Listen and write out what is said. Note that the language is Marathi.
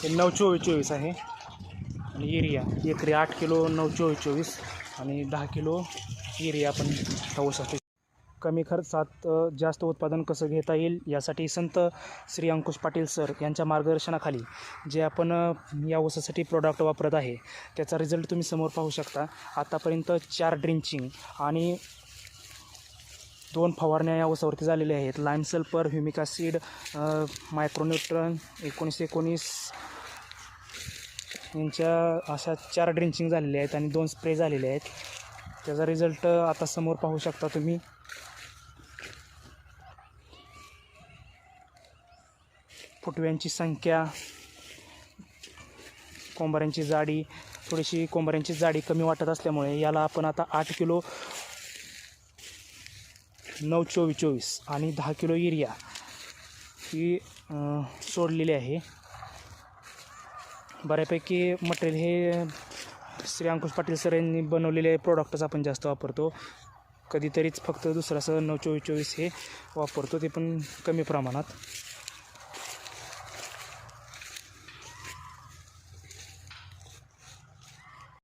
हे 9-24-24 आहे आणि युरिया एकरी 8 किलो 9-24-24 आणि 10 किलो युरिया आपण ह्या ऊसासाठी. कमी खर्चात जास्त उत्पादन कसं घेता येईल यासाठी संत श्री अंकुश पाटील सर यांच्या मार्गदर्शनाखाली जे आपण या ऊसासाठी प्रोडक्ट वापरत आहे त्याचा रिझल्ट तुम्ही समोर पाहू शकता. आतापर्यंत 4 ड्रिंचिंग आणि 2 फवारण्या या ऊसावरती झालेल्या आहेत. Lime sulphur, humic acid, micronutrient 19-19 यांच्या अशा 4 ड्रिंचिंग झालेल्या आहेत आणि 2 स्प्रे झालेले आहेत. त्याचा रिझल्ट आता समोर पाहू शकता तुम्ही. फुटव्यांची संख्या, कोंबऱ्यांची जाडी, थोडीशी कोंबऱ्यांची जाडी कमी वाटत असल्यामुळे याला आपण आता 8 किलो 9-24-24 आणि 10 किलो युरिया ही सोडलेली आहे. बऱ्यापैकी मटेरियल हे श्री अंकुश पाटील सर यांनी बनवलेले प्रोडक्टच आपण जास्त वापरतो. कधीतरीच फक्त दुसरं असं 9-24-24 हे वापरतो, ते पण कमी प्रमाणात.